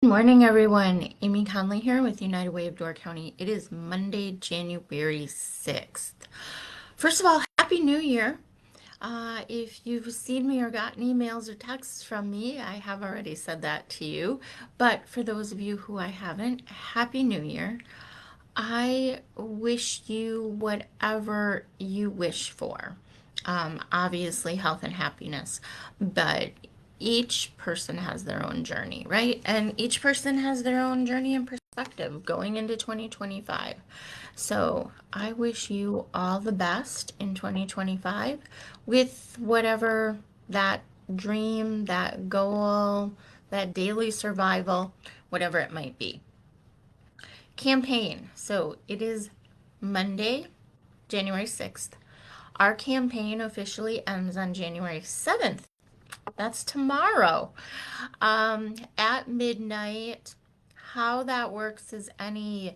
Good morning, everyone. Amy Conley here with United Way of Door County. It is Monday, January 6th. First of all, Happy New Year. If you've seen me or gotten emails or texts from me, I have already said that to you. But for those of you who I haven't, Happy New Year. I wish you whatever you wish for. Obviously, health and happiness, but each person has their own journey, right? And each person has their own journey and perspective going into 2025. So I wish you all the best in 2025 with whatever that dream, that goal, that daily survival, whatever it might be. Campaign. So it is Monday, January 6th. Our campaign officially ends on January 7th. That's tomorrow. At midnight. How that works is any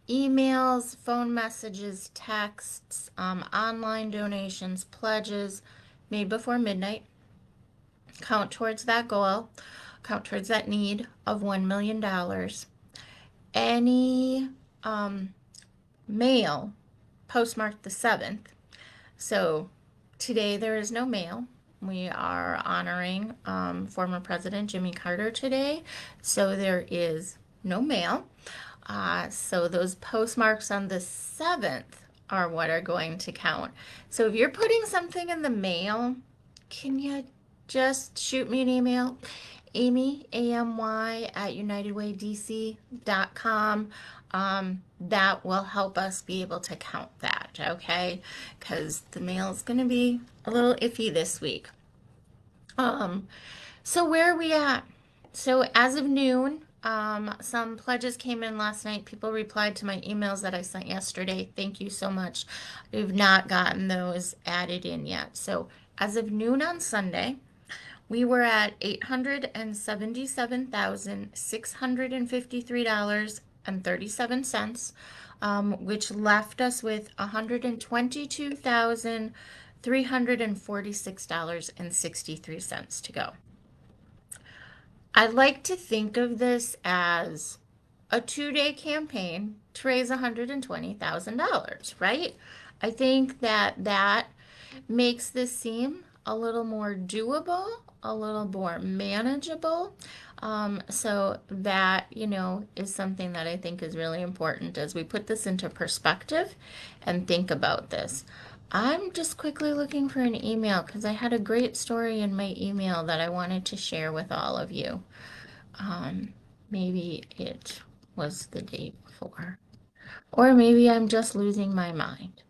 emails, phone messages, texts, online donations, pledges made before midnight count towards that goal, count towards that need of $1 million. Any um, mail postmarked the 7th. So today there is no mail. We are honoring former President Jimmy Carter today. So there is no mail. So those postmarks on the 7th are what are going to count. So if you're putting something in the mail, can you just shoot me an email? Amy, AMY, at UnitedWayDC.com. That will help us be able to count that, okay? Because the mail is going to be a little iffy this week. Um, so where are we at? So as of noon, some pledges came in last night. People replied to my emails that I sent yesterday. Thank you so much. We've not gotten those added in yet. So as of noon on Sunday, we were at $877,653.37, which left us with $122,346.63 to go. I like to think of this as a 2-day campaign to raise $120,000, right? I think that makes this seem a little more doable, a little more manageable. So that, is something that I think is really important as we put this into perspective and think about this. I'm just quickly looking for an email because I had a great story in my email that I wanted to share with all of you. Maybe it was the day before, or maybe I'm just losing my mind.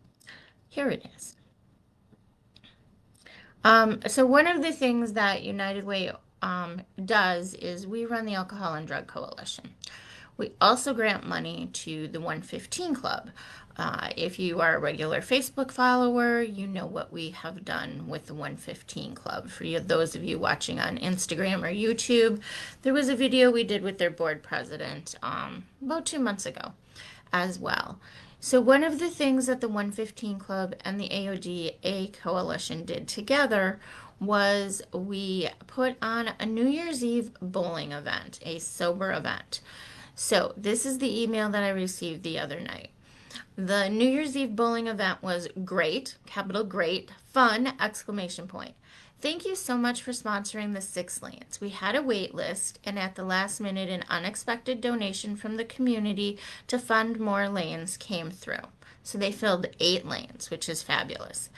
Here it is. So one of the things that United Way does is we run the Alcohol and Drug Coalition. We also grant money to the 115 Club. If you are a regular Facebook follower, you know what we have done with the 115 Club. For you, those of you watching on Instagram or YouTube, there was a video we did with their board president about 2 months ago as well. So one of the things that the 115 Club and the AODA Coalition did together was we put on a New Year's Eve bowling event, a sober event. So this is the email that I received the other night. The New Year's Eve bowling event was great, capital great, fun, exclamation point. Thank you so much for sponsoring the 6 lanes. We had a wait list, and at the last minute, an unexpected donation from the community to fund more lanes came through. So they filled 8 lanes, which is fabulous.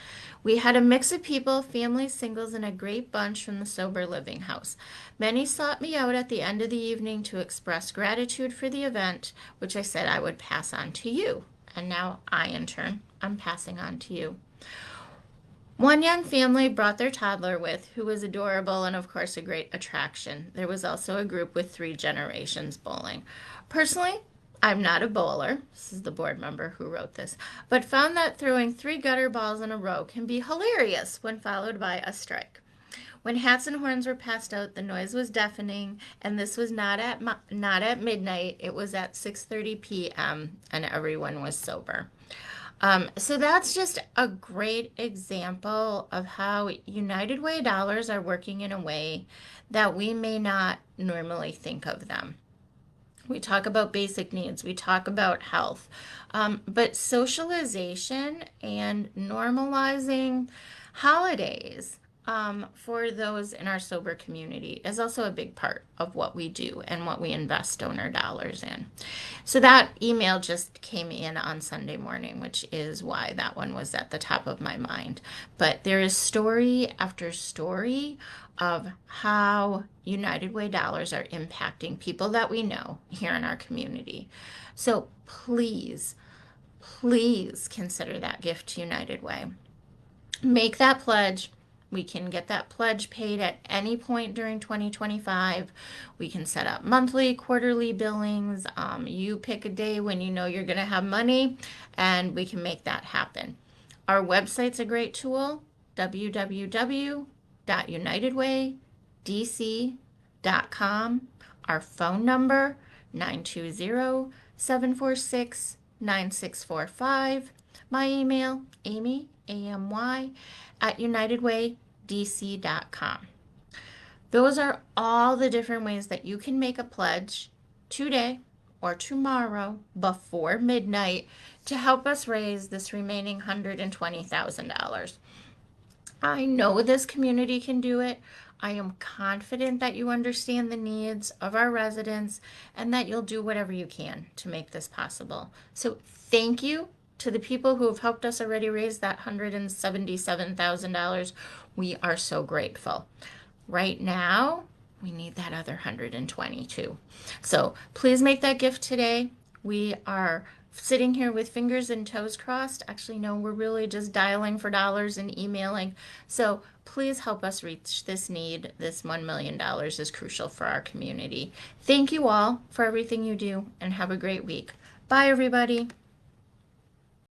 We had a mix of people, families, singles, and a great bunch from the Sober Living House. Many sought me out at the end of the evening to express gratitude for the event, which I said I would pass on to you. And now I, in turn, I'm passing on to you. One young family brought their toddler with, who was adorable and, of course, a great attraction. There was also a group with 3 generations bowling. Personally, I'm not a bowler, this is the board member who wrote this, but found that throwing 3 gutter balls in a row can be hilarious when followed by a strike. When hats and horns were passed out, the noise was deafening, and this was not at midnight. It was at 6:30 p.m., and everyone was sober. So that's just a great example of how United Way dollars are working in a way that we may not normally think of them. We talk about basic needs. We talk about health. But socialization and normalizing holidays for those in our sober community is also a big part of what we do and what we invest donor dollars in. So that email just came in on Sunday morning, which is why that one was at the top of my mind. But there is story after story of how United Way dollars are impacting people that we know here in our community. So please, please consider that gift to United Way. Make that pledge. We can get that pledge paid at any point during 2025. We can set up monthly, quarterly billings. You pick a day when you know you're going to have money, and we can make that happen. Our website's a great tool, www.unitedwaydc.com. Our phone number, 920-746-9645. My email, Amy, AMY, at unitedwaydc.com. Those are all the different ways that you can make a pledge today or tomorrow before midnight to help us raise this remaining $120,000. I know this community can do it. I am confident that you understand the needs of our residents and that you'll do whatever you can to make this possible. So thank you to the people who have helped us already raise that $177,000. We are so grateful. Right now, we need that other 122. So please make that gift today. We are sitting here with fingers and toes crossed. Actually, no, we're really just dialing for dollars and emailing. So please help us reach this need. This $1 million is crucial for our community. Thank you all for everything you do, and have a great week. Bye, everybody.